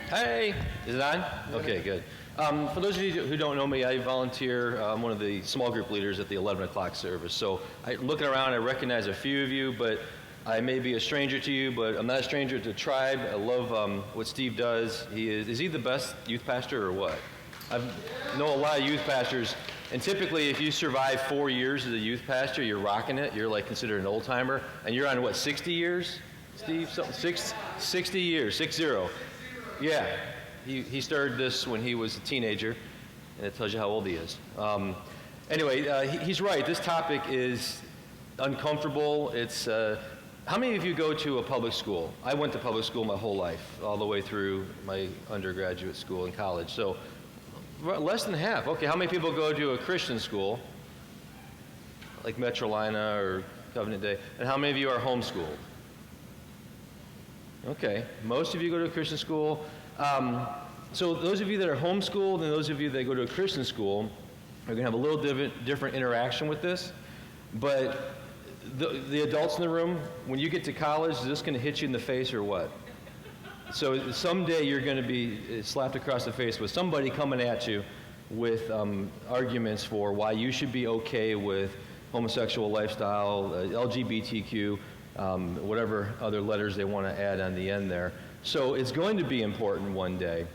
Hey, is it on? Okay, good. For those of you who don't know me, I volunteer. I'm one of the small group leaders at the 11 o'clock service. So looking around, I recognize a few of you, but I may be a stranger to you, but I'm not a stranger to Tribe. I love what Steve does. Is he the best youth pastor or what? I know a lot of youth pastors, and typically if you survive 4 years as a youth pastor, you're rocking it. You're like considered an old timer, and you're on what, 60 years, Steve? 60 years, 6-0. Yeah, he started this when he was a teenager, and it tells you how old he is. Anyway, he's right. This topic is uncomfortable. It's how many of you go to a public school? I went to public school my whole life, all the way through my undergraduate school and college. So less than half. Okay, how many people go to a Christian school, like Metrolina or Covenant Day? And how many of you are homeschooled? Okay, most of you go to a Christian school. So those of you that are homeschooled and those of you that go to a Christian school are going to have a little different interaction with this. But the adults in the room, when you get to college, is this going to hit you in the face or what? So someday you're going to be slapped across the face with somebody coming at you with arguments for why you should be okay with homosexual lifestyle, LGBTQ, whatever other letters they want to add on the end there. So it's going to be important one day.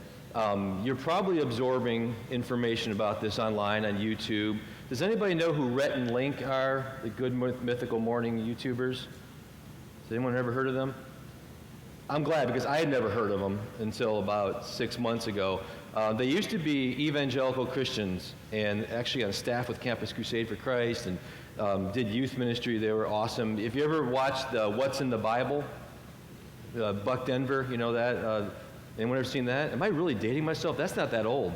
You're probably absorbing information about this online on YouTube. Does anybody know who Rhett and Link are, the Good Mythical Morning YouTubers? Has anyone ever heard of them? I'm glad, because I had never heard of them until about 6 months ago. They used to be evangelical Christians and actually on staff with Campus Crusade for Christ and did youth ministry. They were awesome. If you ever watched What's in the Bible, Buck Denver, you know that? Anyone ever seen that? Am I really dating myself? That's not that old.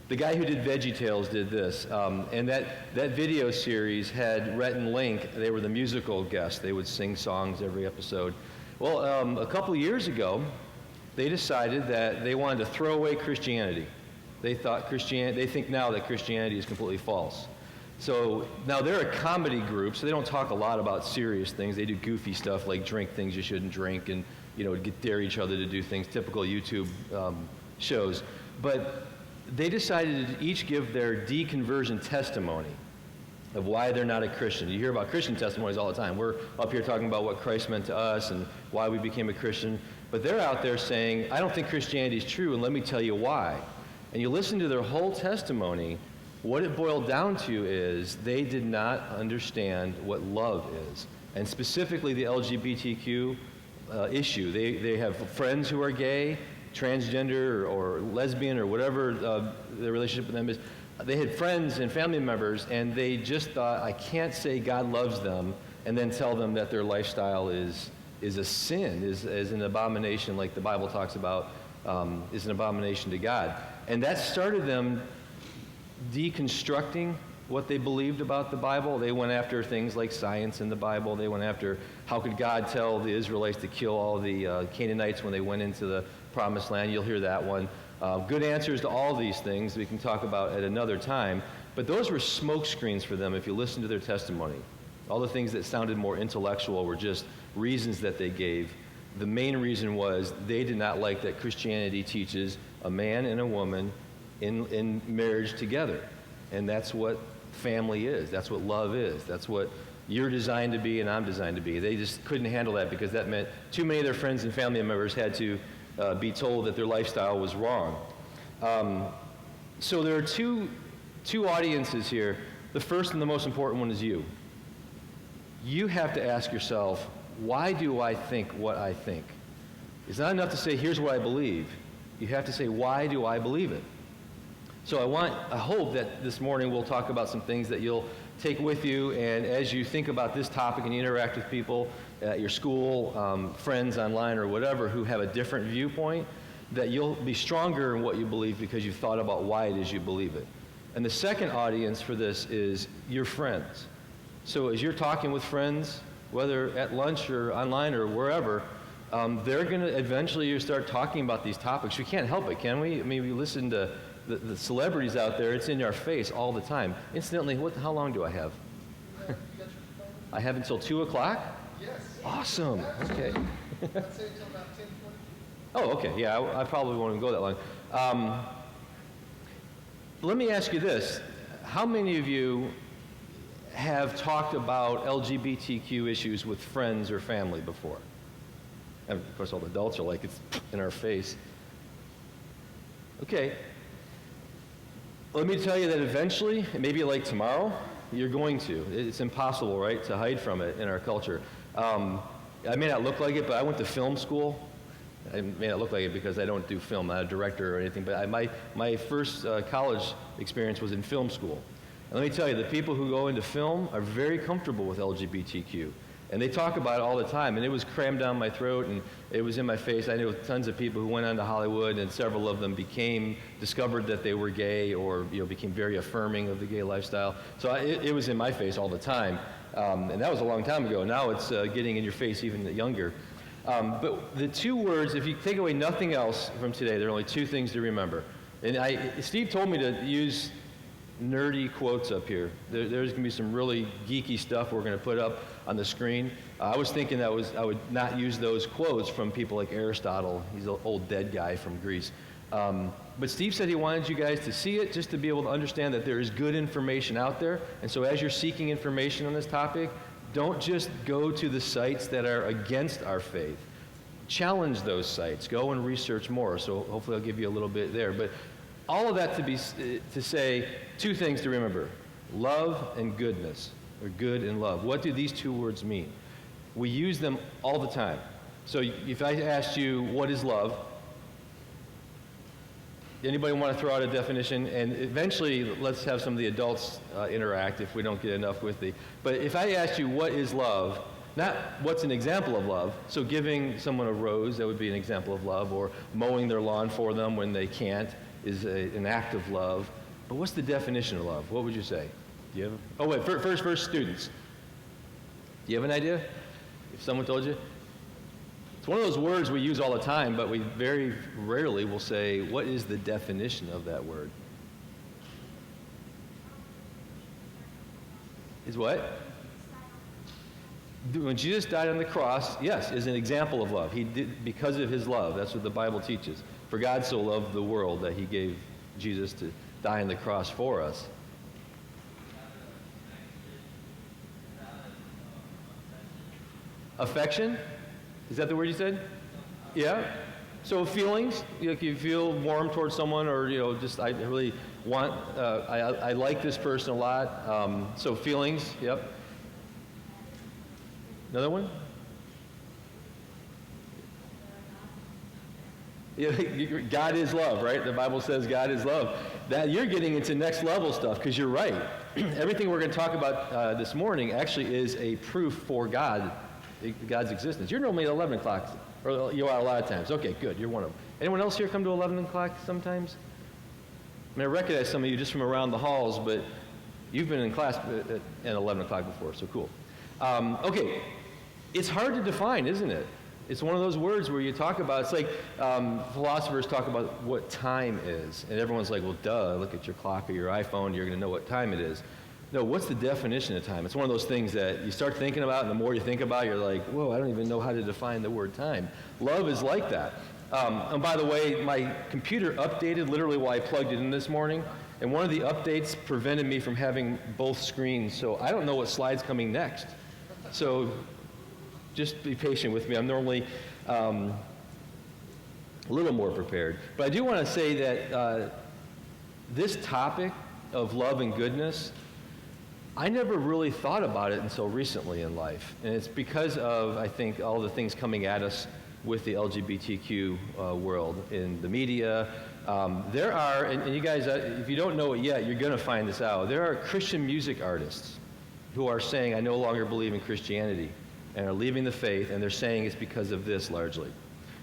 The guy who did VeggieTales did this, and that video series had Rhett and Link. They were the musical guests. They would sing songs every episode. Well, a couple of years ago, they decided that they wanted to throw away Christianity. They think now that Christianity is completely false. So now they're a comedy group, so they don't talk a lot about serious things. They do goofy stuff like drink things you shouldn't drink and, dare each other to do things, typical YouTube shows. But they decided to each give their deconversion testimony of why they're not a Christian. You hear about Christian testimonies all the time. We're up here talking about what Christ meant to us and why we became a Christian. But they're out there saying, I don't think Christianity is true, and let me tell you why. And you listen to their whole testimony, what it boiled down to is they did not understand what love is, and specifically the LGBTQ issue. They have friends who are gay, transgender, or lesbian, or whatever the relationship with them is. They had friends and family members, and they just thought, I can't say God loves them and then tell them that their lifestyle is a sin, is an abomination, like the Bible talks about, is an abomination to God. And that started them deconstructing what they believed about the Bible. They went after things like science in the Bible. They went after how could God tell the Israelites to kill all the Canaanites when they went into the Promised Land. You'll hear that one. Good answers to all these things we can talk about at another time. But those were smoke screens for them if you listen to their testimony. All the things that sounded more intellectual were just reasons that they gave. The main reason was they did not like that Christianity teaches a man and a woman in marriage together. And that's what family is. That's what love is. That's what you're designed to be and I'm designed to be. They just couldn't handle that because that meant too many of their friends and family members had to be told that their lifestyle was wrong. So there are two audiences here. The first and the most important one is you. You have to ask yourself, why do I think what I think? It's not enough to say, here's what I believe. You have to say, why do I believe it? So I hope that this morning we'll talk about some things that you'll take with you, and as you think about this topic and you interact with people at your school, friends online or whatever who have a different viewpoint, that you'll be stronger in what you believe because you've thought about why it is you believe it. And the second audience for this is your friends. So as you're talking with friends, whether at lunch or online or wherever, they're going to eventually start talking about these topics. We can't help it, can we? I mean, we listen to the celebrities out there, it's in your face all the time. Incidentally, how long do I have? I have until 2 o'clock? Yes. Awesome. Okay. I'd say until about 10:20. Oh, okay, yeah, I probably won't even go that long. Let me ask you this. How many of you have talked about LGBTQ issues with friends or family before? And of course, all the adults are like, it's in our face. Okay. Let me tell you that eventually, maybe like tomorrow, you're going to. It's impossible, right, to hide from it in our culture. I may not look like it, but I went to film school. I may not look like it because I don't do film. I'm not a director or anything, but my first college experience was in film school. And let me tell you, the people who go into film are very comfortable with LGBTQ. And they talk about it all the time, and it was crammed down my throat, and it was in my face. I knew tons of people who went on to Hollywood, and several of them discovered that they were gay, or became very affirming of the gay lifestyle. So it was in my face all the time, and that was a long time ago. Now it's getting in your face even younger. But the two words, if you take away nothing else from today, there are only two things to remember. And Steve told me to use nerdy quotes up here. There's going to be some really geeky stuff we're going to put up on the screen. I was thinking I would not use those quotes from people like Aristotle. He's an old dead guy from Greece. But Steve said he wanted you guys to see it, just to be able to understand that there is good information out there. And so as you're seeking information on this topic, don't just go to the sites that are against our faith. Challenge those sites. Go and research more. So hopefully I'll give you a little bit there. But all of that to say two things to remember: love and goodness, or good and love. What do these two words mean? We use them all the time. So if I asked you, what is love? Anybody want to throw out a definition? And eventually, let's have some of the adults interact if we don't get enough with the. But if I asked you, what is love? Not what's an example of love. So giving someone a rose, that would be an example of love, or mowing their lawn for them when they can't is an act of love. But what's the definition of love? What would you say? Do you have? Oh wait, first students. Do you have an idea? If someone told you? It's one of those words we use all the time, but we very rarely will say, what is the definition of that word? Is what? When Jesus died on the cross, yes, is an example of love. He did because of his love. That's what the Bible teaches. For God so loved the world that he gave Jesus to die on the cross for us. Affection? Is that the word you said? Yeah? So feelings, like you feel warm towards someone, or just I really want, I like this person a lot. So feelings, yep. Another one? Yeah, God is love, right? The Bible says God is love. That you're getting into next level stuff, because you're right. Everything we're going to talk about this morning actually is a proof for God's existence. You're normally at 11 o'clock, or you are a lot of times. Okay, good. You're one of them. Anyone else here come to 11 o'clock sometimes? I mean, I recognize some of you just from around the halls, but you've been in class at 11 o'clock before, so cool. Okay, it's hard to define, isn't it? It's one of those words where you talk about, it's like philosophers talk about what time is, and everyone's like, well, duh, look at your clock or your iPhone, you're going to know what time it is. No, what's the definition of time? It's one of those things that you start thinking about, and the more you think about it, you're like, whoa, I don't even know how to define the word time. Love is like that. And by the way, my computer updated literally while I plugged it in this morning, and one of the updates prevented me from having both screens, so I don't know what slide's coming next. So just be patient with me. I'm normally a little more prepared. But I do want to say that this topic of love and goodness, I never really thought about it until recently in life. And it's because of, I think, all the things coming at us with the LGBTQ world in the media. There are, and you guys, if you don't know it yet, you're going to find this out. There are Christian music artists who are saying, I no longer believe in Christianity, and are leaving the faith, and they're saying it's because of this largely.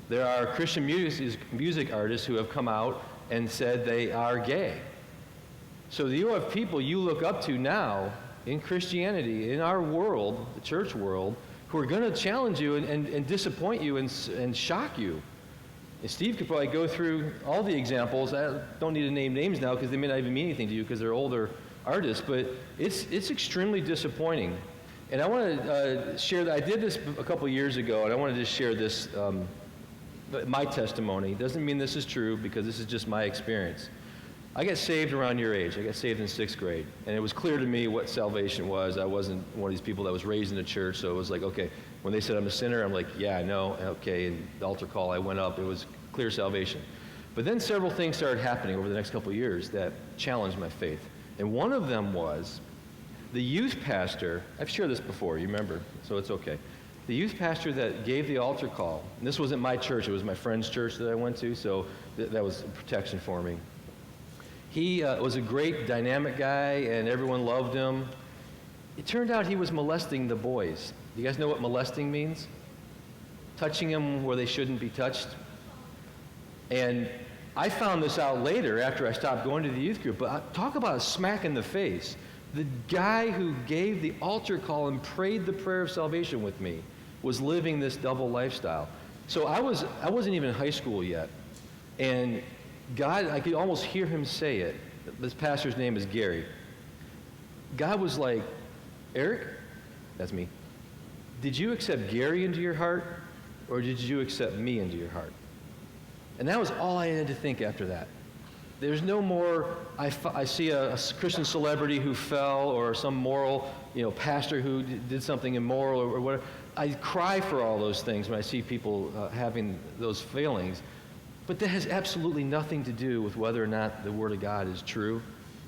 There are Christian music artists who have come out and said they are gay. So you have people you look up to now in Christianity, in our world, the church world, who are going to challenge you and disappoint you and shock you. And Steve could probably go through all the examples. I don't need to name names now because they may not even mean anything to you because they're older artists, but it's extremely disappointing. And I want to share that. I did this a couple years ago, and I want to just share this my testimony. Doesn't mean this is true, because this is just my experience. I got saved around your age. I got saved in 6th grade, and it was clear to me what salvation was. I wasn't one of these people that was raised in a church, so it was like, okay, when they said I'm a sinner, I'm like, yeah, I know, okay, and the altar call, I went up, it was clear salvation. But then several things started happening over the next couple of years that challenged my faith. And one of them was the youth pastor. I've shared this before, you remember, so it's okay. The youth pastor that gave the altar call, and this wasn't my church, it was my friend's church that I went to, so that was protection for me. He was a great, dynamic guy, and everyone loved him. It turned out he was molesting the boys. Do you guys know what molesting means? Touching them where they shouldn't be touched. And I found this out later after I stopped going to the youth group, but talk about a smack in the face. The guy who gave the altar call and prayed the prayer of salvation with me was living this double lifestyle. So I wasn't even in high school yet. And God, I could almost hear him say it. This pastor's name is Gary. God was like, Eric, that's me, did you accept Gary into your heart, or did you accept me into your heart? And that was all I had to think after that. There's no more, I see a Christian celebrity who fell, or some moral, pastor who did something immoral or whatever. I cry for all those things when I see people having those failings. But that has absolutely nothing to do with whether or not the Word of God is true,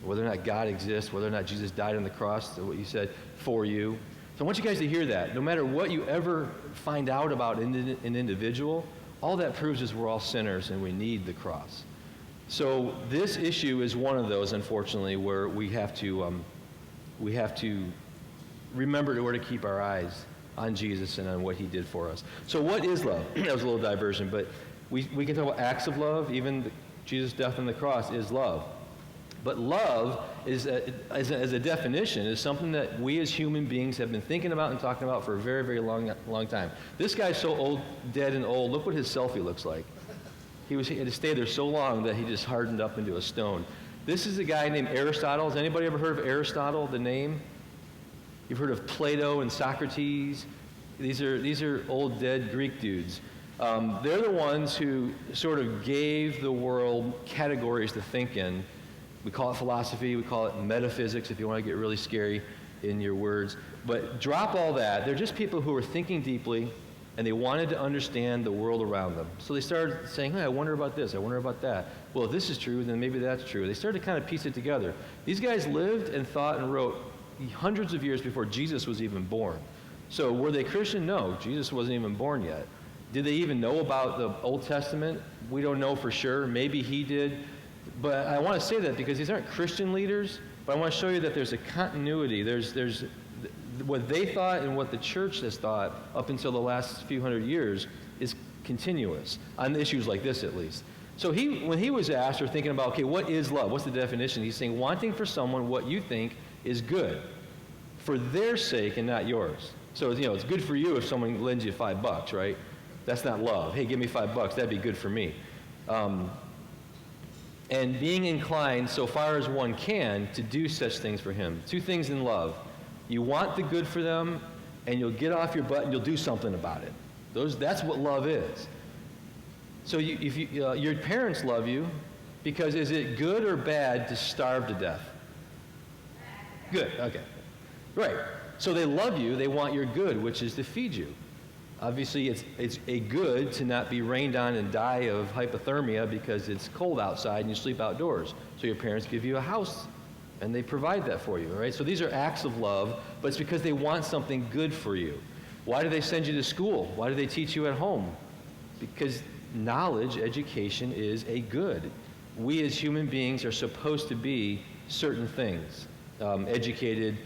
whether or not God exists, whether or not Jesus died on the cross, what you said, for you. So I want you guys to hear that. No matter what you ever find out about an individual, all that proves is we're all sinners and we need the cross. So this issue is one of those, unfortunately, where we have to remember where to keep our eyes on Jesus and on what he did for us. So what is love? That was a little diversion, but we can talk about acts of love. Even Jesus' death on the cross is love. But love, as a definition, is something that we as human beings have been thinking about and talking about for a very, very long time. This guy's so old, dead and old. Look what his selfie looks like. He had to stay there so long that he just hardened up into a stone. This is a guy named Aristotle. Has anybody ever heard of Aristotle, the name? You've heard of Plato and Socrates. These are old, dead Greek dudes. They're the ones who sort of gave the world categories to think in. We call it philosophy, we call it metaphysics, if you want to get really scary in your words. But drop all that. They're just people who were thinking deeply, and they wanted to understand the world around them. So they started saying, hey, I wonder about this, I wonder about that. Well, if this is true, then maybe that's true. They started to kind of piece it together. These guys lived and thought and wrote hundreds of years before Jesus was even born. So were they Christian? No, Jesus wasn't even born yet. Did they even know about the Old Testament? We don't know for sure. Maybe he did. But I want to say that because these aren't Christian leaders, but I want to show you that there's a continuity. There's what they thought and what the church has thought up until the last few hundred years is continuous, on issues like this at least. So when he was asked or thinking about, okay, what is love? What's the definition? He's saying wanting for someone what you think is good for their sake and not yours. So, it's good for you if someone lends you $5, right? That's not love. Hey, give me $5. That'd be good for me. And being inclined, so far as one can, to do such things for him. Two things in love. You want the good for them, and you'll get off your butt and you'll do something about it. That's what love is. So if your parents love you, because is it good or bad to starve to death? Good, okay. Right. So they love you, they want your good, which is to feed you. Obviously, it's a good to not be rained on and die of hypothermia because it's cold outside and you sleep outdoors. So your parents give you a house and they provide that for you, all right? So these are acts of love, but it's because they want something good for you. Why do they send you to school? Why do they teach you at home? Because knowledge, education is a good. We as human beings are supposed to be certain things. Educated,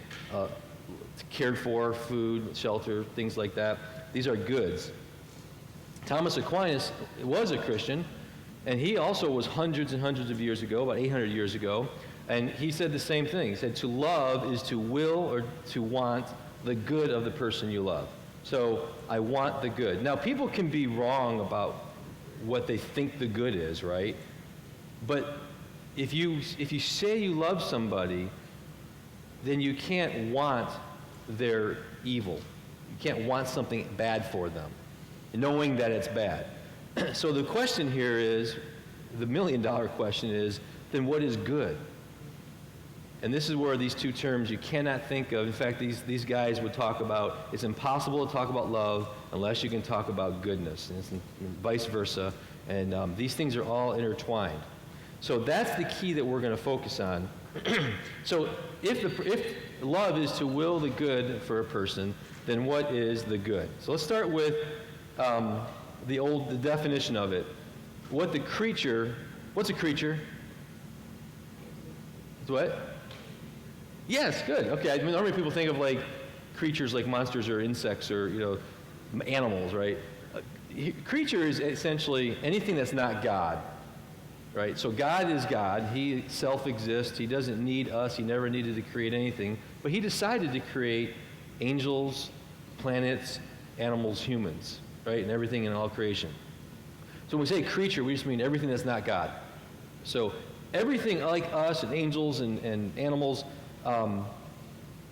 cared for, food, shelter, things like that. These are goods. Thomas Aquinas was a Christian, and he also was hundreds and hundreds of years ago, about 800 years ago, and he said the same thing. He said to love is to will or to want the good of the person you love. So I want the good. Now, people can be wrong about what they think the good is, right? But if you say you love somebody, then you can't want their evil. You can't want something bad for them, knowing that it's bad. So the question here is, the million-dollar question is, then what is good? And this is where these two terms you cannot think of. In fact, these guys would talk about, it's impossible to talk about love unless you can talk about goodness, and vice versa. And these things are all intertwined. So that's the key that we're going to focus on. So if love is to will the good for a person, then what is the good? So let's start with the definition of it. What's a creature? It's what? Yes, good. Okay, I mean, normally people think of like creatures like monsters or insects or, animals, right? Creature is essentially anything that's not God, right? So God is God. He self-exists. He doesn't need us. He never needed to create anything. But he decided to create angels, planets, animals, humans, right? And everything in all creation. So when we say creature, we just mean everything that's not God. So everything like us and angels and animals,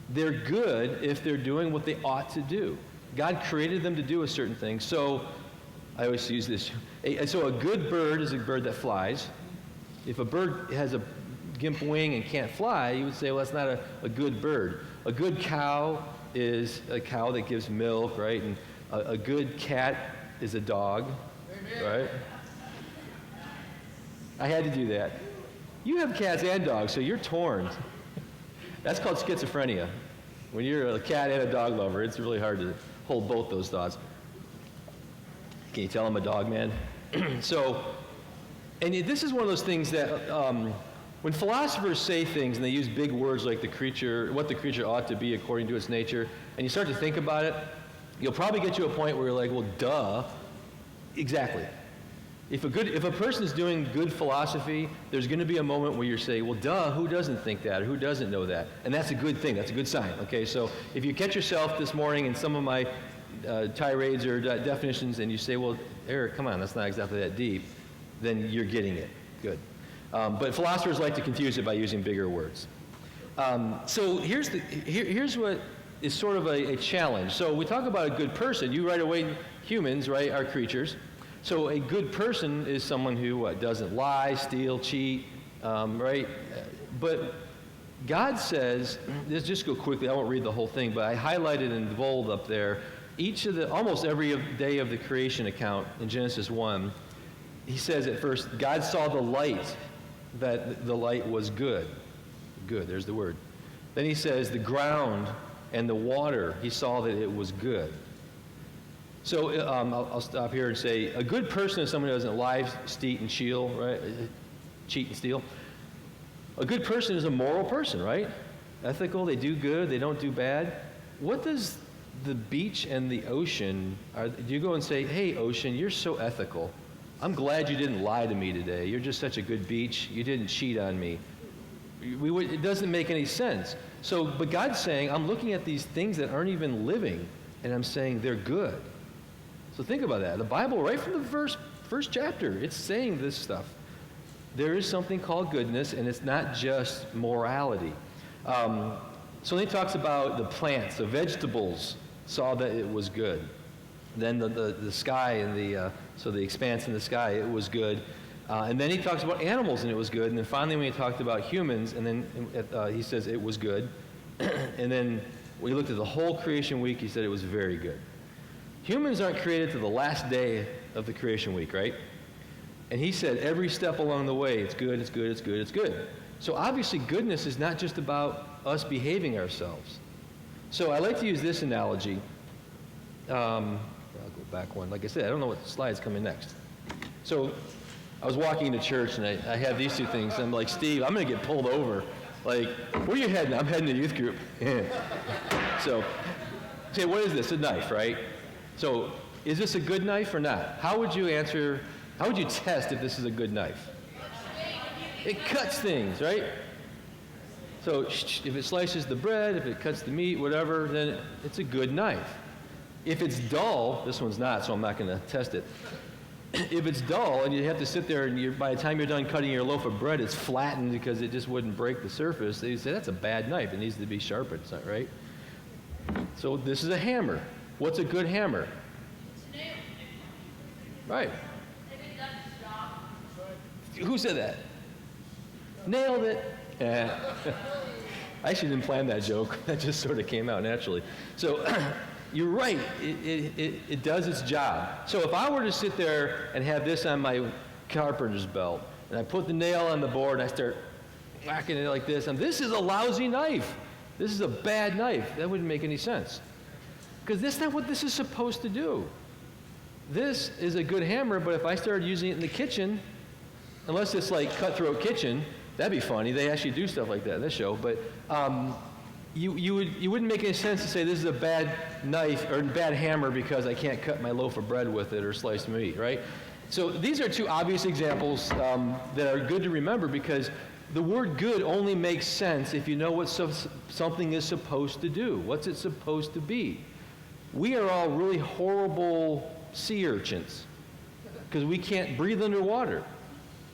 they're good if they're doing what they ought to do. God created them to do a certain thing. So I always use this. So a good bird is a bird that flies. If a bird has a gimp wing and can't fly, you would say, well, that's not a good bird. A good cow is a cow that gives milk, right? And a good cat is a dog, right? I had to do that. You have cats and dogs, so you're torn. That's called schizophrenia. When you're a cat and a dog lover, it's really hard to hold both those thoughts. Can you tell I'm a dog man? So, and this is one of those things that when philosophers say things and they use big words like the creature, what the creature ought to be according to its nature, and you start to think about it, you'll probably get to a point where you're like, well, duh. Exactly. If a person is doing good philosophy, there's going to be a moment where you say, well, duh, who doesn't think that or who doesn't know that? And that's a good thing. That's a good sign. Okay, so if you catch yourself this morning in some of my tirades or definitions and you say, well, Eric, come on, that's not exactly that deep, then you're getting it. Good. But philosophers like to confuse it by using bigger words. So here's what is sort of a challenge. So we talk about a good person. You right away, humans, right, are creatures. So a good person is someone who doesn't lie, steal, cheat, right? But God says, let's just go quickly, I won't read the whole thing, but I highlighted in bold up there, almost every day of the creation account in Genesis 1, he says at first, God saw the light, that the light was good. Good, there's the word. Then he says the ground and the water, he saw that it was good. So I'll stop here and say a good person is someone who doesn't lie, cheat, and steal, right? Cheat and steal. A good person is a moral person, right? Ethical, they do good, they don't do bad. What does the beach and the ocean, do you go and say, hey, ocean, you're so ethical. I'm glad you didn't lie to me today. You're just such a good beach. You didn't cheat on me. It doesn't make any sense. So, but God's saying, I'm looking at these things that aren't even living, and I'm saying they're good. So think about that. The Bible, right from the first chapter, it's saying this stuff. There is something called goodness, and it's not just morality. So then he talks about the plants, the vegetables, saw that it was good. Then the sky and the expanse in the sky, it was good. And then he talks about animals, and it was good. And then finally when he talked about humans, and then he says it was good. And then when he looked at the whole creation week, he said it was very good. Humans aren't created to the last day of the creation week, right? And he said every step along the way, it's good, it's good, it's good, it's good. So obviously goodness is not just about us behaving ourselves. So I like to use this analogy. I'll go back one. Like I said, I don't know what slide's coming next. So I was walking into church, and I had these two things. I'm like, Steve, I'm going to get pulled over. Like, where are you heading? I'm heading to youth group. So, say, what is this? A knife, right? So, is this a good knife or not? How would you test if this is a good knife? It cuts things, right? So, if it slices the bread, if it cuts the meat, whatever, then it's a good knife. If it's dull, this one's not, so I'm not going to test it. If it's dull and you have to sit there and by the time you're done cutting your loaf of bread, it's flattened because it just wouldn't break the surface, you say, that's a bad knife. It needs to be sharpened, right? So this is a hammer. What's a good hammer? Right. Who said that? Nailed it. I actually didn't plan that joke. That just sort of came out naturally. So you're right. It does its job. So if I were to sit there and have this on my carpenter's belt, and I put the nail on the board, and I start whacking it like this, and this is a lousy knife. This is a bad knife. That wouldn't make any sense. Because that's not what this is supposed to do. This is a good hammer, but if I started using it in the kitchen, unless it's like Cutthroat Kitchen, that'd be funny. They actually do stuff like that in this show. But you wouldn't make any sense to say this is a bad knife or bad hammer because I can't cut my loaf of bread with it or slice meat, right? So these are two obvious examples that are good to remember, because the word good only makes sense if you know what something is supposed to do. What's it supposed to be? We are all really horrible sea urchins because we can't breathe underwater,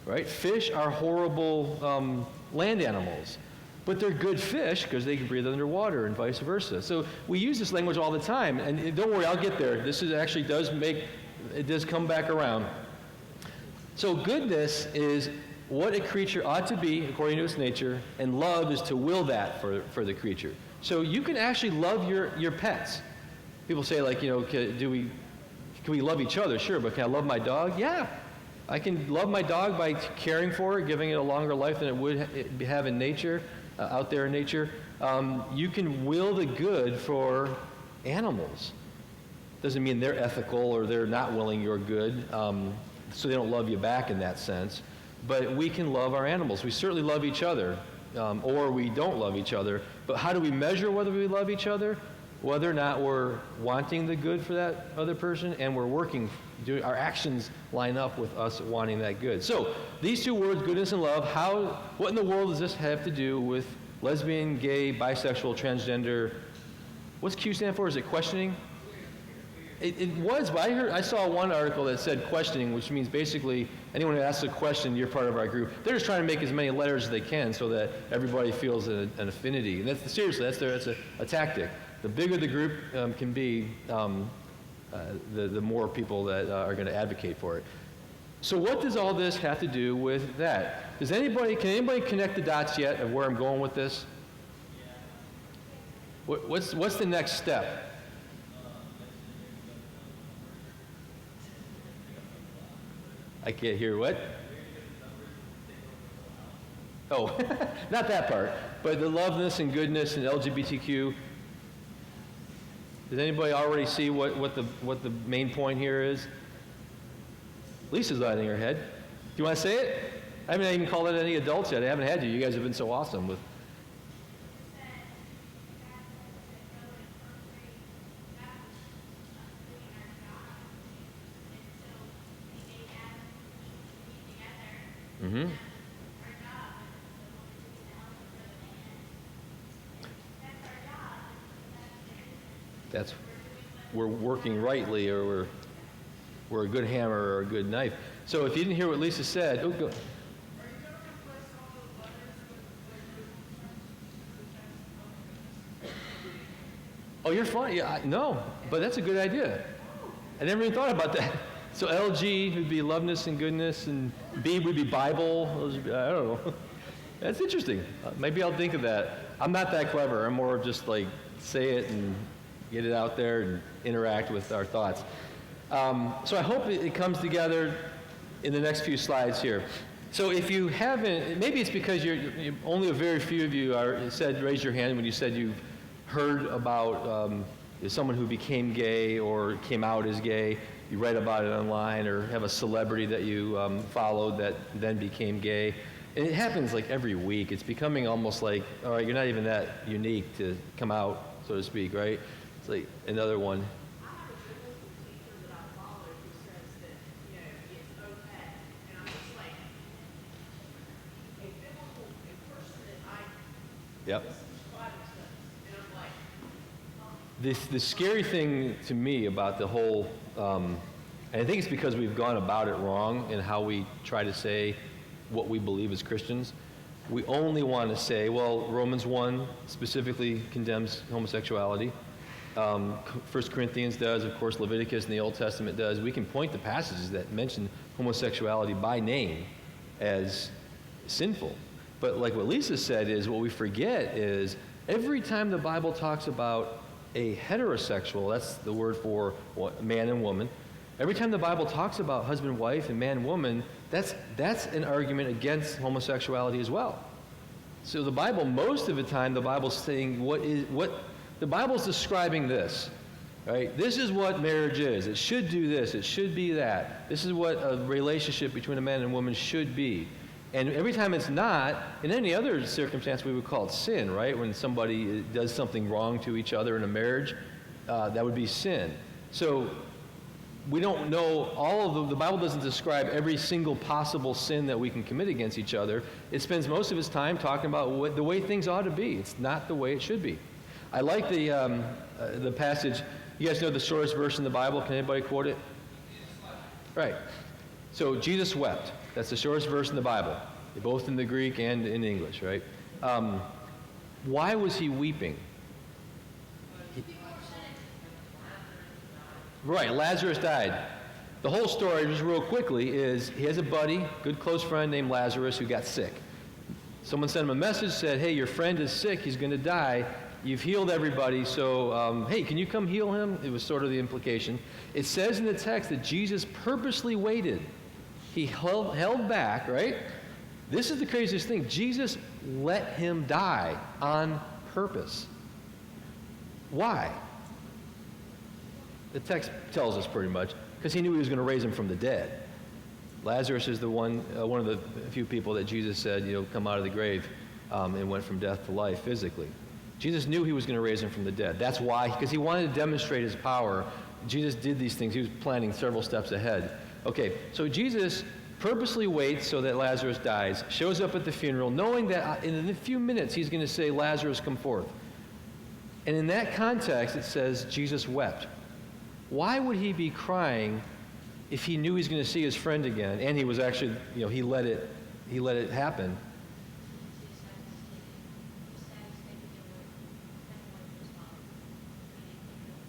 right? Fish are horrible land animals, but they're good fish because they can breathe underwater and vice versa. So we use this language all the time, and don't worry, I'll get there. This is actually it does come back around. So goodness is what a creature ought to be according to its nature, and love is to will that for the creature. So you can actually love your pets. People say, like, can we love each other? Sure, but can I love my dog? Yeah. I can love my dog by caring for it, giving it a longer life than it would have in nature, out there in nature. You can will the good for animals. Doesn't mean they're ethical or they're not willing your good, so they don't love you back in that sense. But we can love our animals. We certainly love each other, or we don't love each other. But how do we measure whether we love each other? Whether or not we're wanting the good for that other person, and we're working, our actions line up with us wanting that good. So these two words, goodness and love, what in the world does this have to do with lesbian, gay, bisexual, transgender? What's Q stand for? Is it questioning? It was, but I saw one article that said questioning, which means basically anyone who asks a question, you're part of our group. They're just trying to make as many letters as they can so that everybody feels an affinity. And seriously, that's a tactic. The bigger the group can be, the more people that are going to advocate for it. So what does all this have to do with that? Can anybody connect the dots yet of where I'm going with this? What's the next step? I can't hear what? Oh, not that part, but the loveness and goodness and LGBTQ. Does anybody already see what the main point here is? Lisa's nodding her head. Do you want to say it? I haven't even called it any adults yet. I haven't had you. You guys have been so awesome with. Mm-hmm. We're working rightly, or we're a good hammer or a good knife. So if you didn't hear what Lisa said, go. Oh, you're fine. Yeah, no, but that's a good idea. I never even thought about that. So LG would be loveness and goodness, and B would be Bible. I don't know. That's interesting. Maybe I'll think of that. I'm not that clever. I'm more of just like say it and get it out there and interact with our thoughts. So I hope it comes together in the next few slides here. So if you haven't, maybe it's because you're only a very few of you raised your hand when you said you've heard about someone who became gay or came out as gay. You read about it online, or have a celebrity that you followed that then became gay. And it happens like every week. It's becoming almost like, all right, you're not even that unique to come out, so to speak, right? It's like another one. Yep. The scary thing to me about the whole, and I think it's because we've gone about it wrong in how we try to say what we believe as Christians. We only want to say, well, Romans 1 specifically condemns homosexuality. 1 Corinthians does, of course, Leviticus in the Old Testament does. We can point to passages that mention homosexuality by name, as sinful. But like what Lisa said is, what we forget is every time the Bible talks about a heterosexual, that's the word for man and woman, every time the Bible talks about husband, wife, and man and woman, that's an argument against homosexuality as well. So the Bible, most of the time, the Bible's saying the Bible's describing this, right? This is what marriage is. It should do this. It should be that. This is what a relationship between a man and woman should be. And every time it's not, in any other circumstance, we would call it sin, right? When somebody does something wrong to each other in a marriage, that would be sin. So we don't know all of the Bible doesn't describe every single possible sin that we can commit against each other. It spends most of its time talking about the way things ought to be. It's not the way it should be. I like the passage. You guys know the shortest verse in the Bible? Can anybody quote it? Right. So Jesus wept. That's the shortest verse in the Bible, both in the Greek and in English, right? Why was he weeping? Right, Lazarus died. The whole story, just real quickly, is he has a buddy, good close friend named Lazarus, who got sick. Someone sent him a message, said, hey, your friend is sick, he's going to die. You've healed everybody, so, hey, can you come heal him? It was sort of the implication. It says in the text that Jesus purposely waited. He held back, right? This is the craziest thing. Jesus let him die on purpose. Why? The text tells us pretty much, because he knew he was going to raise him from the dead. Lazarus is the one of the few people that Jesus said, come out of the grave and went from death to life physically. Jesus knew he was going to raise him from the dead. That's why, because he wanted to demonstrate his power. Jesus did these things. He was planning several steps ahead. Okay, so Jesus purposely waits so that Lazarus dies, shows up at the funeral, knowing that in a few minutes he's going to say, Lazarus, come forth. And in that context, it says Jesus wept. Why would he be crying if he knew he's going to see his friend again? And he was actually, he let it happen.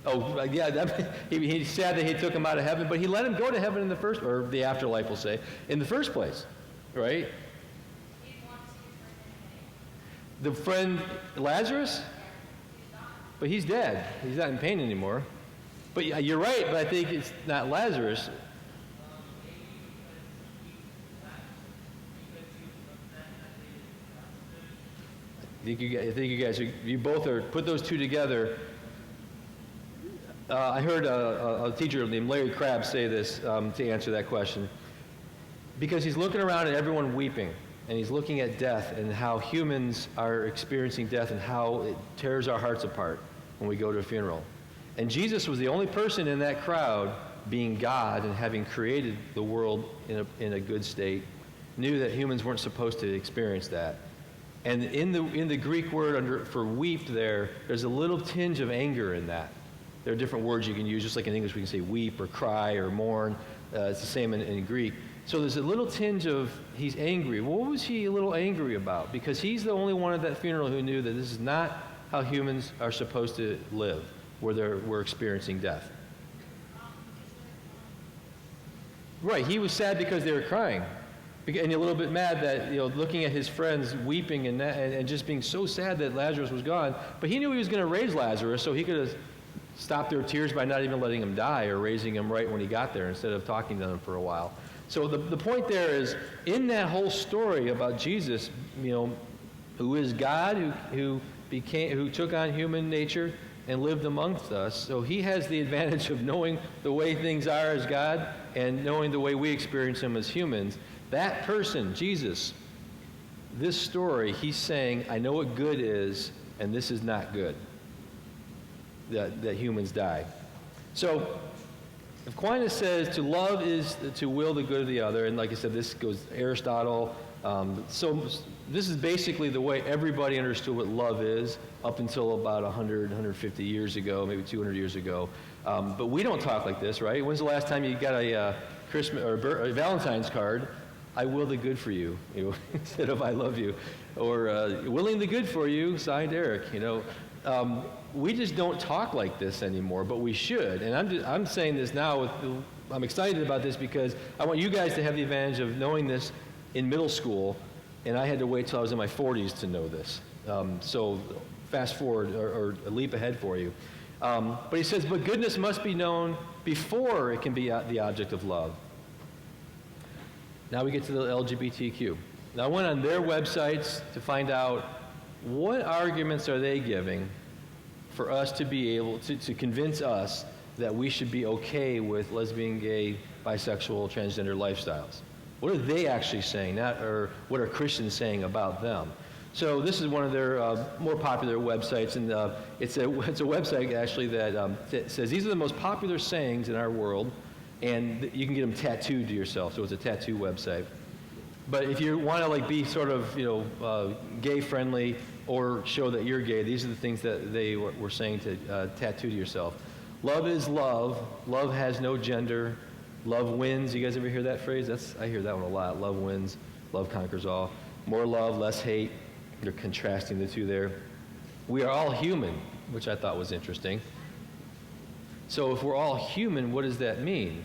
Oh, yeah, he's sad that he took him out of heaven, but he let him go to heaven in the first, or the afterlife, we'll say, in the first place, right? The friend Lazarus? But he's dead. He's not in pain anymore. But you're right, but I think it's not Lazarus. I think you guys, you both are, put those two together. I heard a teacher named Larry Crabb say this to answer that question. Because he's looking around at everyone weeping, and he's looking at death and how humans are experiencing death and how it tears our hearts apart when we go to a funeral. And Jesus was the only person in that crowd, being God and having created the world in a good state, knew that humans weren't supposed to experience that. And in the Greek word for weep there's a little tinge of anger in that. There are different words you can use, just like in English we can say weep or cry or mourn. It's the same in Greek. So there's a little tinge of he's angry. What was he a little angry about? Because he's the only one at that funeral who knew that this is not how humans are supposed to live, where we're experiencing death. Right, he was sad because they were crying. And a little bit mad that, looking at his friends weeping and just being so sad that Lazarus was gone. But he knew he was going to raise Lazarus, so he could have stopped their tears by not even letting him die or raising him right when he got there instead of talking to them for a while. So the point there is, in that whole story about Jesus, who is God, who took on human nature and lived amongst us, so he has the advantage of knowing the way things are as God and knowing the way we experience him as humans. That person, Jesus, this story, he's saying, I know what good is, and this is not good, that humans die. So Aquinas says to love is to will the good of the other, and like I said, this goes Aristotle. So this is basically the way everybody understood what love is up until about 100, 150 years ago, maybe 200 years ago. But we don't talk like this, right? When's the last time you got a Christmas or a Valentine's card? I will the good for you, instead of I love you, or willing the good for you, signed Eric. We just don't talk like this anymore, but we should. And I'm saying this now I'm excited about this because I want you guys to have the advantage of knowing this in middle school, and I had to wait till I was in my 40s to know this. So fast forward, or a leap ahead for you. But he says, but goodness must be known before it can be the object of love. Now we get to the LGBTQ. Now I went on their websites to find out what arguments are they giving for us to be able to convince us that we should be okay with lesbian, gay, bisexual, transgender lifestyles. What are they actually saying, or what are Christians saying about them? So this is one of their more popular websites, and it's a website actually that says these are the most popular sayings in our world, and you can get them tattooed to yourself. So it's a tattoo website. But if you want to like be sort of gay friendly or show that you're gay, these are the things that they were saying to tattoo to yourself. Love is love. Love has no gender. Love wins. You guys ever hear that phrase? I hear that one a lot. Love wins. Love conquers all. More love, less hate. They're contrasting the two there. We are all human, which I thought was interesting. So if we're all human, what does that mean?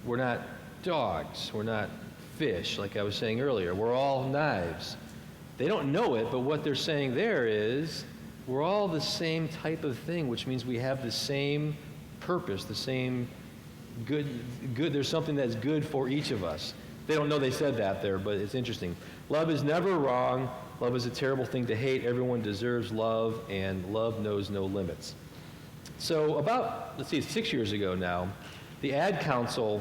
We're not dogs. We're not fish, like I was saying earlier. We're all knives. They don't know it, but what they're saying there is we're all the same type of thing, which means we have the same purpose, the same good. There's something that's good for each of us. They don't know they said that there, but it's interesting. Love is never wrong. Love is a terrible thing to hate. Everyone deserves love, and love knows no limits. So about, 6 years ago now, the Ad Council,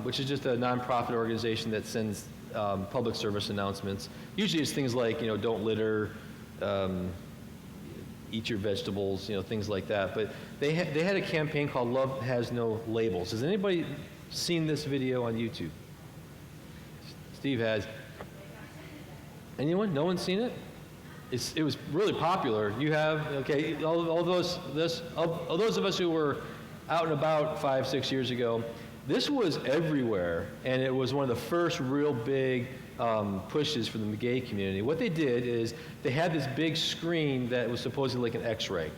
which is just a nonprofit organization that sends public service announcements. Usually it's things like, don't litter, eat your vegetables, things like that. But they had a campaign called Love Has No Labels. Has anybody seen this video on YouTube? Steve has. Anyone? No one's seen it? It was really popular. You have, okay, all those of us who were out and about 5-6 years ago, this was everywhere, and it was one of the first real big pushes for the gay community. What they did is they had this big screen that was supposedly like an X-ray,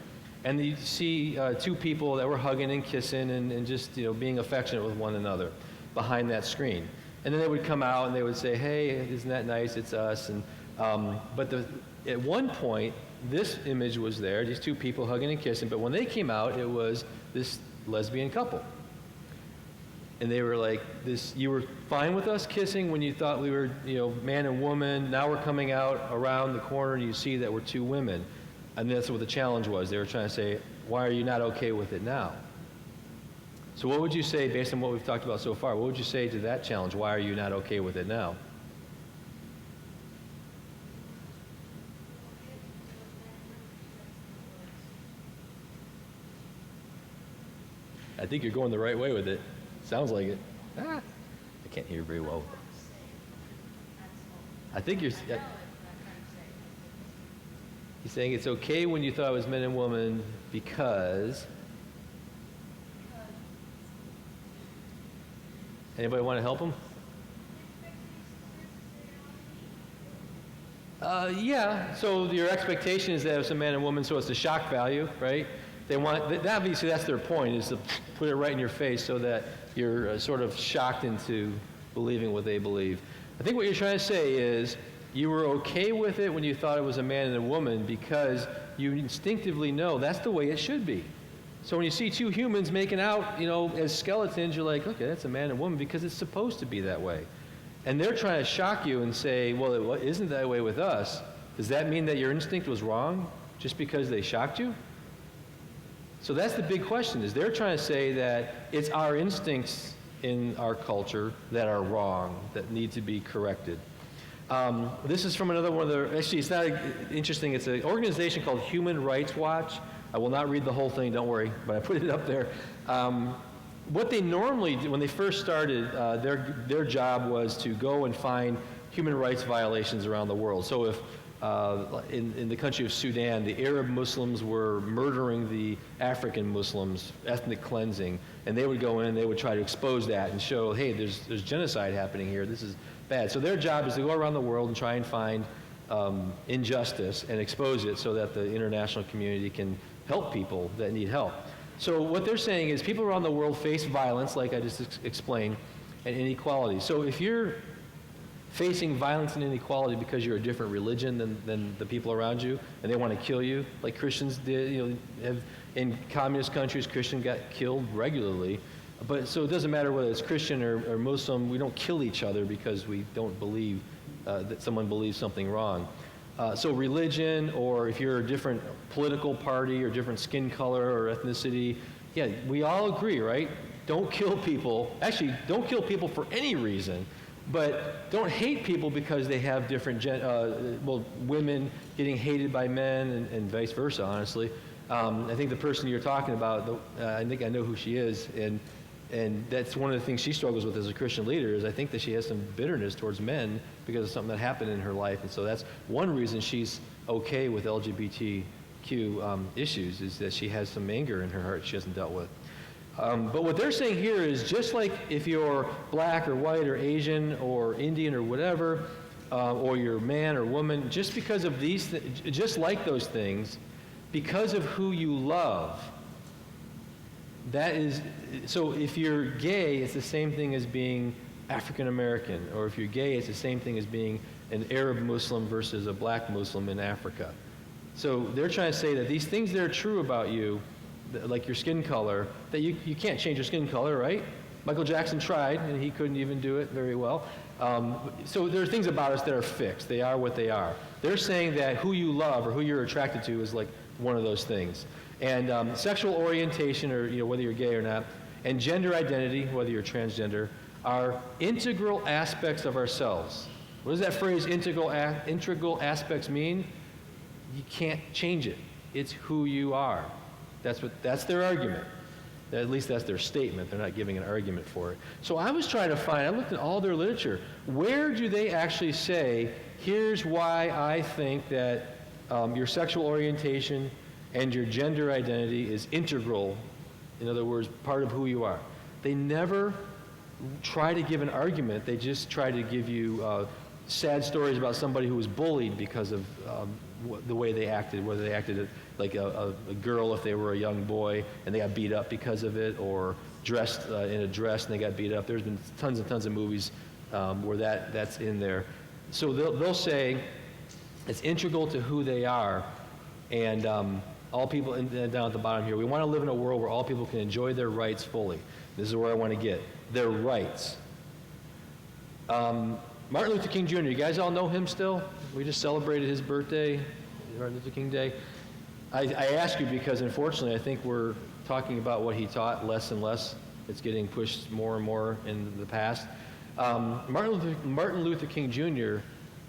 and you see two people that were hugging and kissing and just being affectionate with one another behind that screen. And then they would come out and they would say, "Hey, isn't that nice? It's us." And at one point, this image was there, these two people hugging and kissing. But when they came out, it was this lesbian couple. And they were like, you were fine with us kissing when you thought we were, man and woman. Now we're coming out around the corner and you see that we're two women. And that's what the challenge was. They were trying to say, why are you not okay with it now? So what would you say, based on what we've talked about so far, what would you say to that challenge? Why are you not okay with it now? I think you're going the right way with it. Sounds like it. I can't hear very well. I think you're saying it's okay when you thought it was men and women because... Anybody want to help them? Yeah, so your expectation is that it's a man and woman, so it's the shock value, right? They want, obviously that's their point, is to put it right in your face so that you're sort of shocked into believing what they believe. I think what you're trying to say is you were okay with it when you thought it was a man and a woman because you instinctively know that's the way it should be. So when you see two humans making out, as skeletons, you're like, okay, that's a man and woman because it's supposed to be that way. And they're trying to shock you and say, well, it isn't that way with us. Does that mean that your instinct was wrong just because they shocked you? So that's the big question, is they're trying to say that it's our instincts in our culture that are wrong, that need to be corrected. This is from another one of the, actually it's not interesting, it's an organization called Human Rights Watch. I will not read the whole thing, don't worry, but I put it up there. What they normally do, when they first started, their job was to go and find human rights violations around the world. So if in the country of Sudan, the Arab Muslims were murdering the African Muslims, ethnic cleansing, and they would go in and they would try to expose that and show, hey, there's genocide happening here, this is bad. So their job is to go around the world and try and find injustice and expose it so that the international community can help people that need help. So what they're saying is people around the world face violence, like I just explained, and inequality. So if you're facing violence and inequality because you're a different religion than the people around you, and they want to kill you, like Christians did. In communist countries, Christians got killed regularly. But so it doesn't matter whether it's Christian or Muslim. We don't kill each other because we don't believe that someone believes something wrong. So religion, or if you're a different political party or different skin color or ethnicity, yeah, we all agree, right? Don't kill people. Actually, don't kill people for any reason, but don't hate people because they have different, women getting hated by men and vice versa, honestly. I think the person you're talking about, I think I know who she is, and that's one of the things she struggles with as a Christian leader, is I think that she has some bitterness towards men because of something that happened in her life. And so that's one reason she's okay with LGBTQ issues, is that she has some anger in her heart she hasn't dealt with. But what they're saying here is, just like if you're black or white or Asian or Indian or whatever, or you're man or woman, just because of these, just like those things, because of who you love, that is, so if you're gay, it's the same thing as being African American, or if you're gay, it's the same thing as being an Arab Muslim versus a black Muslim in Africa. So they're trying to say that these things that are true about you, like your skin color, that you can't change your skin color, right? Michael Jackson tried, and he couldn't even do it very well. So there are things about us that are fixed. They are what they are. They're saying that who you love or who you're attracted to is like one of those things. And sexual orientation, or whether you're gay or not, and gender identity, whether you're transgender, are integral aspects of ourselves. What does that phrase integral aspects mean? You can't change it. It's who you are. That's their argument. At least that's their statement. They're not giving an argument for it. So I was trying to find, I looked at all their literature. Where do they actually say, here's why I think that your sexual orientation and your gender identity is integral, in other words, part of who you are? They never try to give an argument. They just try to give you sad stories about somebody who was bullied because of the way they acted, whether they acted like a girl if they were a young boy and they got beat up because of it, or dressed in a dress and they got beat up. There's been tons and tons of movies where that's in there. So they'll say it's integral to who they are, and all people, and down at the bottom here, we want to live in a world where all people can enjoy their rights fully. This is where I want to get. Their rights. Martin Luther King Jr., you guys all know him still? We just celebrated his birthday, Martin Luther King Day. I ask you because, unfortunately, I think we're talking about what he taught less and less. It's getting pushed more and more in the past. Martin Luther King Jr.,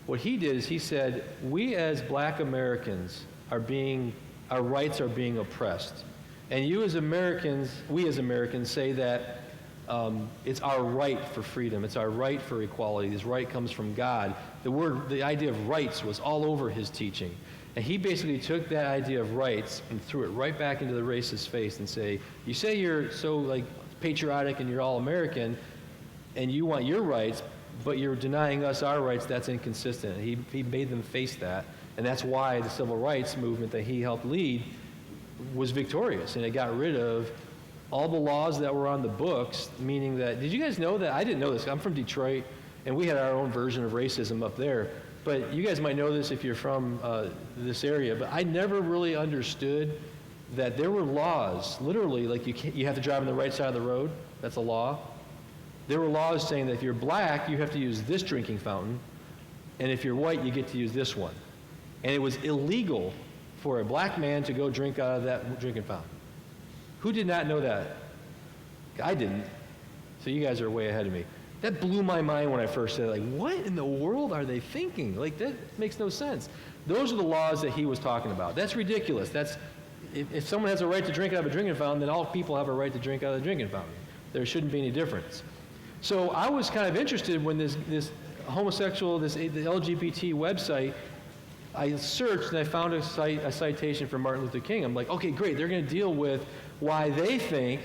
what he did is he said, we as black Americans our rights are being oppressed. And you as Americans, we as Americans say that it's our right for freedom. It's our right for equality. This right comes from God. The idea of rights was all over his teaching. And he basically took that idea of rights and threw it right back into the racist face and say, you say you're so patriotic and you're all American and you want your rights, but you're denying us our rights. That's inconsistent. And he made them face that. And that's why the civil rights movement that he helped lead was victorious. And it got rid of all the laws that were on the books, meaning that, did you guys know that? I didn't know this. I'm from Detroit, and we had our own version of racism up there. But you guys might know this if you're from this area, but I never really understood that there were laws, literally, like you have to drive on the right side of the road. That's a law. There were laws saying that if you're black, you have to use this drinking fountain, and if you're white, you get to use this one. And it was illegal for a black man to go drink out of that drinking fountain. Who did not know that? I didn't. So you guys are way ahead of me. That blew my mind when I first said it. What in the world are they thinking? That makes no sense. Those are the laws that he was talking about. That's ridiculous. If someone has a right to drink out of a drinking fountain, then all people have a right to drink out of the drinking fountain. There shouldn't be any difference. So I was kind of interested when this homosexual, the LGBT website, I searched and I found a citation from Martin Luther King. I'm like, okay, great. They're going to deal with why they think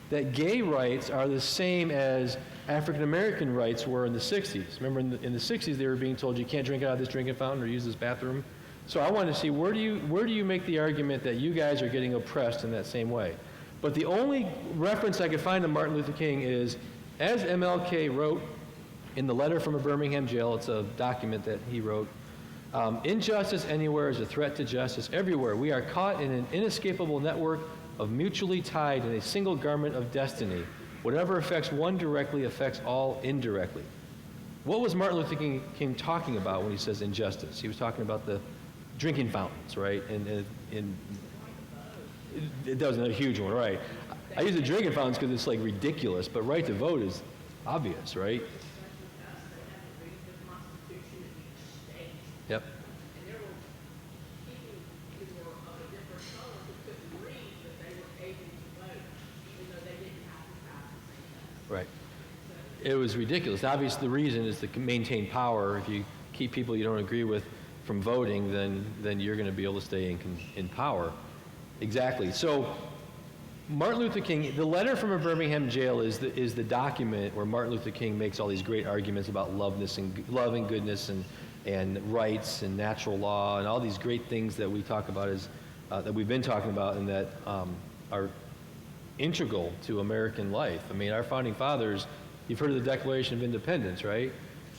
that gay rights are the same as African American rights were in the 60s. Remember, in the 60s, they were being told you can't drink out of this drinking fountain or use this bathroom. So I wanted to see where do you make the argument that you guys are getting oppressed in that same way? But the only reference I could find to Martin Luther King is, as MLK wrote In the letter from a Birmingham jail, it's a document that he wrote, injustice anywhere is a threat to justice everywhere. We are caught in an inescapable network of mutually tied in a single garment of destiny. Whatever affects one directly affects all indirectly. What was Martin Luther King talking about when he says injustice? He was talking about the drinking fountains, right? And that was a huge one, right? I use the drinking fountains because it's like ridiculous, but right to vote is obvious, right? Yep. And there were people who were of a different color who couldn't read, but they were able to vote, even though they didn't have to pass the same test. Right. It was ridiculous. Obviously, the reason is to maintain power. If you keep people you don't agree with from voting, then you're going to be able to stay in power. Exactly. So Martin Luther King, the letter from a Birmingham jail is the document where Martin Luther King makes all these great arguments about love and goodness and rights and natural law and all these great things that we talk about that we've been talking about and that are integral to American life. I mean, our founding fathers, you've heard of the Declaration of Independence, right?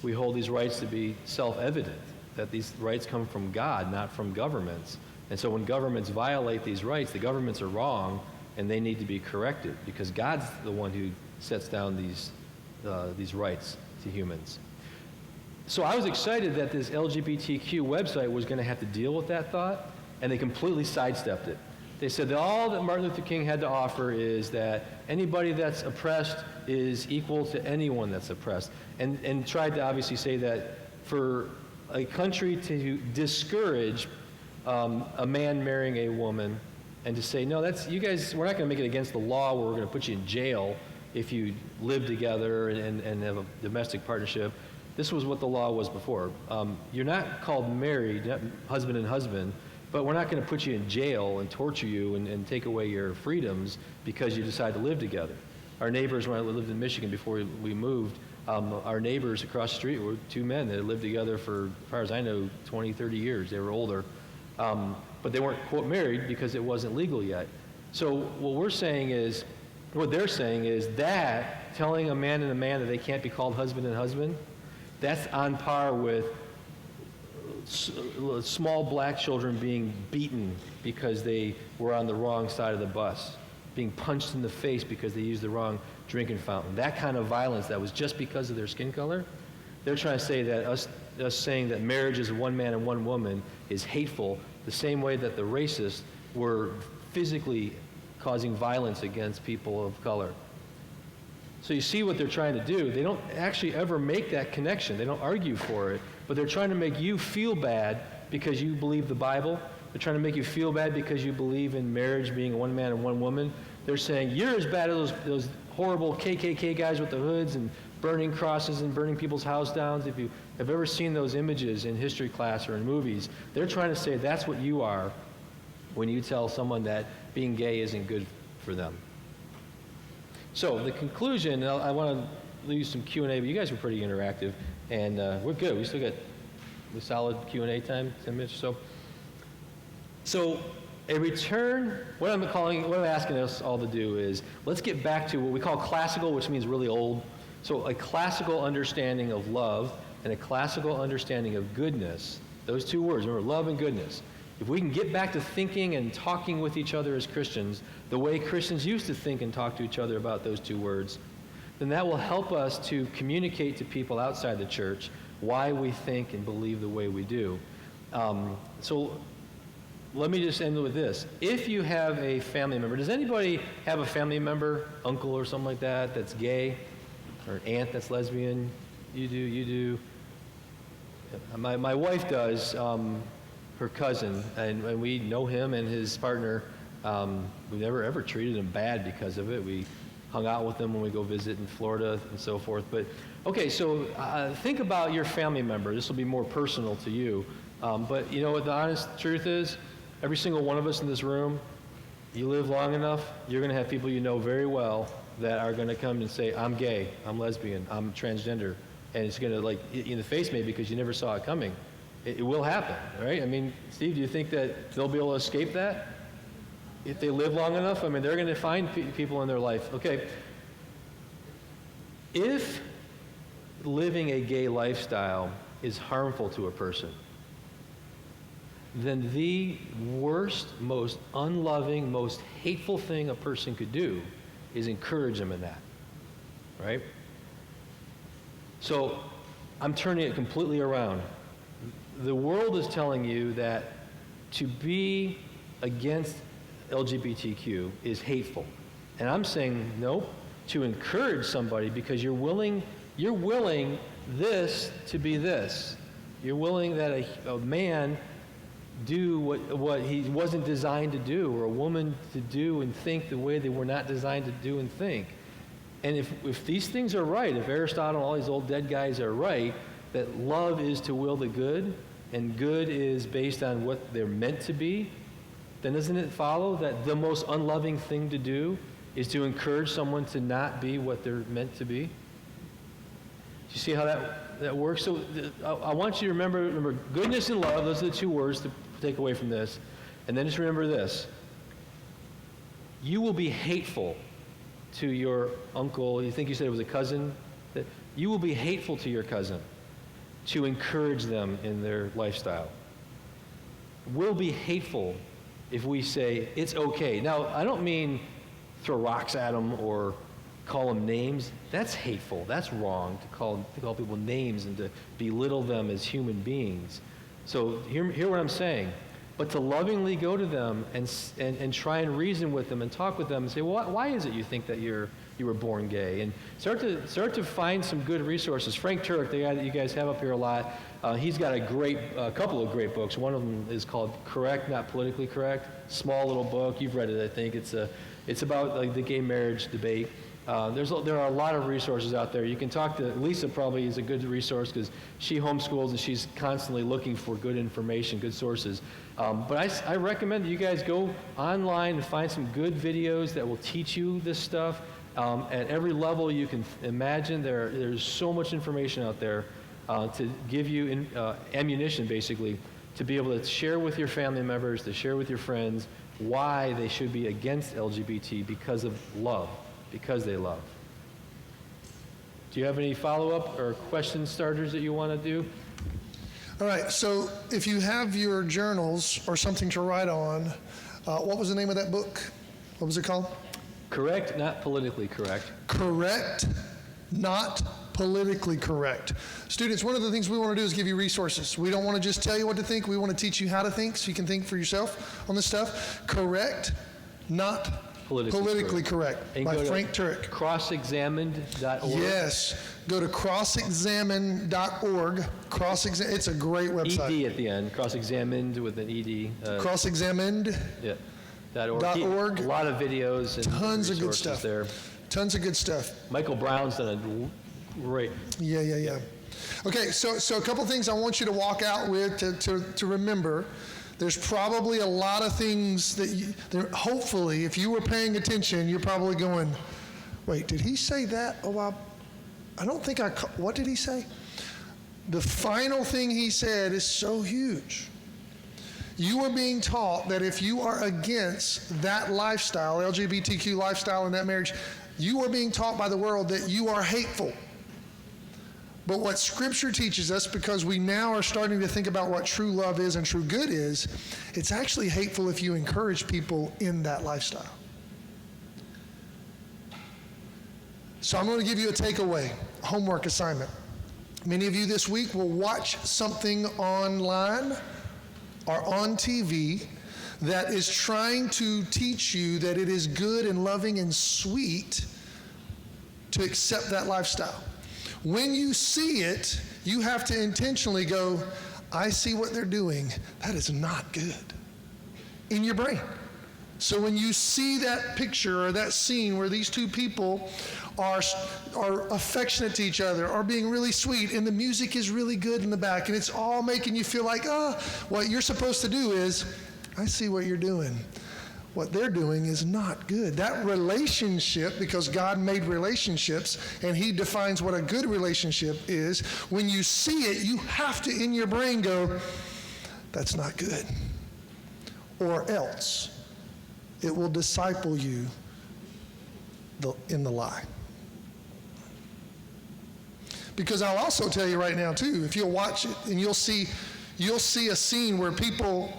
We hold these rights to be self-evident, that these rights come from God, not from governments. And so when governments violate these rights, the governments are wrong and they need to be corrected because God's the one who sets down these rights to humans. So I was excited that this LGBTQ website was going to have to deal with that thought, and they completely sidestepped it. They said that all that Martin Luther King had to offer is that anybody that's oppressed is equal to anyone that's oppressed, and tried to obviously say that for a country to discourage a man marrying a woman and to say, no, that's, you guys, we're not going to make it against the law where we're going to put you in jail if you live together and have a domestic partnership. This was what the law was before. You're not called married, not husband and husband, but we're not going to put you in jail and torture you and take away your freedoms because you decide to live together. Our neighbors, when I lived in Michigan before we moved, our neighbors across the street were two men that had lived together for, as far as I know, 20, 30 years. They were older. But they weren't, quote, married because it wasn't legal yet. So what they're saying is that telling a man and a man that they can't be called husband and husband, that's on par with small black children being beaten because they were on the wrong side of the bus, being punched in the face because they used the wrong drinking fountain. That kind of violence that was just because of their skin color, they're trying to say that us saying that marriage is one man and one woman is hateful, the same way that the racists were physically causing violence against people of color. So you see what they're trying to do. They don't actually ever make that connection. They don't argue for it, but they're trying to make you feel bad because you believe the Bible. They're trying to make you feel bad because you believe in marriage being one man and one woman. They're saying you're as bad as those horrible KKK guys with the hoods and burning crosses and burning people's house down. If you have ever seen those images in history class or in movies, they're trying to say that's what you are when you tell someone that being gay isn't good for them. So the conclusion, I want to leave some Q&A, but you guys were pretty interactive, and we're good. We still got the solid Q&A time, 10 minutes or so. So a return, what I'm asking us all to do is, let's get back to what we call classical, which means really old. So a classical understanding of love and a classical understanding of goodness, those two words, remember, love and goodness. If we can get back to thinking and talking with each other as Christians, the way Christians used to think and talk to each other about those two words, then that will help us to communicate to people outside the church why we think and believe the way we do. So let me just end with this. If you have a family member, does anybody have a family member, uncle or something like that, that's gay? Or an aunt that's lesbian? You do. My wife does. Her cousin, and we know him and his partner. We never ever treated him bad because of it. We hung out with them when we go visit in Florida and so forth. But okay, so think about your family member. This will be more personal to you. But you know what the honest truth is? Every single one of us in this room, you live long enough, you're going to have people you know very well that are going to come and say, I'm gay, I'm lesbian, I'm transgender. And it's going to like in the face maybe because you never saw it coming. It will happen, right? I mean, Steve, do you think that they'll be able to escape that if they live long enough? I mean, they're going to find people in their life. Okay. If living a gay lifestyle is harmful to a person, then the worst, most unloving, most hateful thing a person could do is encourage them in that, right? So I'm turning it completely around. The world is telling you that to be against LGBTQ is hateful. And I'm saying, nope, to encourage somebody because you're willing this to be this. You're willing that a man do what he wasn't designed to do, or a woman to do and think the way they were not designed to do and think. And if these things are right, if Aristotle and all these old dead guys are right, that love is to will the good, and good is based on what they're meant to be, then doesn't it follow that the most unloving thing to do is to encourage someone to not be what they're meant to be? Do you see how that works? So I want you to remember goodness and love, those are the two words to take away from this. And then just remember this. You will be hateful to your uncle. You think you said it was a cousin? That you will be hateful to your cousin to encourage them in their lifestyle. We'll be hateful if we say it's okay. Now, I don't mean throw rocks at them or call them names. That's hateful. That's wrong to call people names and to belittle them as human beings. So hear what I'm saying. But to lovingly go to them and try and reason with them and talk with them and say, well, why is it you think that you were born gay? And start to find some good resources. Frank Turek, the guy that you guys have up here a lot, he's got a couple of great books. One of them is called Correct, Not Politically Correct. Small little book. You've read it, I think. It's about like the gay marriage debate. There are a lot of resources out there. You can talk to Lisa, probably is a good resource because she homeschools and she's constantly looking for good information, good sources. But I recommend that you guys go online and find some good videos that will teach you this stuff at every level you can imagine. There's so much information out there to give you ammunition, basically, to be able to share with your family members, to share with your friends why they should be against LGBT because of love. Because they love. Do you have any follow-up or question starters that you want to do? All right, so if you have your journals or something to write on, what was the name of that book? What was it called? Correct, Not Politically Correct. Correct, Not Politically Correct. Students, one of the things we want to do is give you resources. We don't want to just tell you what to think. We want to teach you how to think so you can think for yourself on this stuff. Correct, Not Politically correct by Frank Turek. Crossexamined.org. Yes. Go to crossexamined.org. It's a great website. ED at the end. Crossexamined with an ED. Crossexamined. Yeah. .org. .org. A lot of videos and tons of good resources stuff there. Tons of good stuff. Michael Brown's done a great. Yeah. Okay, so a couple things I want you to walk out with to remember. There's probably a lot of things that hopefully, if you were paying attention, you're probably going, wait, did he say that? Oh, I don't think what did he say? The final thing he said is so huge. You are being taught that if you are against that lifestyle, LGBTQ lifestyle in that marriage, you are being taught by the world that you are hateful. But what Scripture teaches us, because we now are starting to think about what true love is and true good is, it's actually hateful if you encourage people in that lifestyle. So I'm going to give you a takeaway, a homework assignment. Many of you this week will watch something online or on TV that is trying to teach you that it is good and loving and sweet to accept that lifestyle. When you see it, you have to intentionally go, I see what they're doing. That is not good. In your brain. So when you see that picture or that scene where these two people are affectionate to each other, are being really sweet, and the music is really good in the back, and it's all making you feel like, what you're supposed to do is, I see what you're doing. What they're doing is not good. That relationship, because God made relationships and He defines what a good relationship is, when you see it, you have to, in your brain, go, that's not good. Or else it will disciple you in the lie. Because I'll also tell you right now too, if you'll watch it and you'll see a scene where people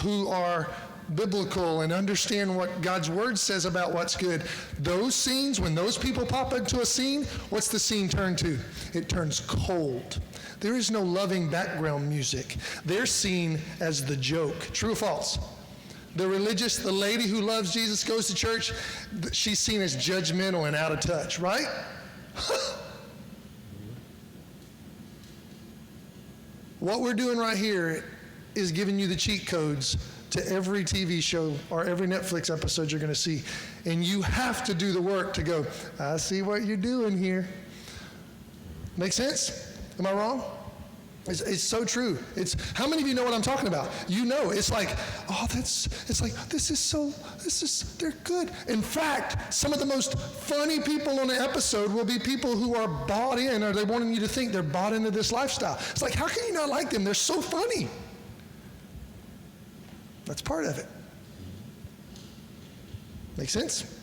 who are biblical and understand what God's word says about what's good, those scenes, when those people pop into a scene, what's the scene turn to? It turns cold. There is no loving background music. They're seen as the joke. True or false? The lady who loves Jesus, goes to church, she's seen as judgmental and out of touch, right? What we're doing right here is giving you the cheat codes to every TV show or every Netflix episode you're going to see. And you have to do the work to go, I see what you're doing here. Make sense? Am I wrong? It's so true. How many of you know what I'm talking about? You know, it's like, they're good. In fact, some of the most funny people on the episode will be people who are bought in, or they wanting you to think they're bought into this lifestyle. It's like, how can you not like them? They're so funny. That's part of it. Make sense?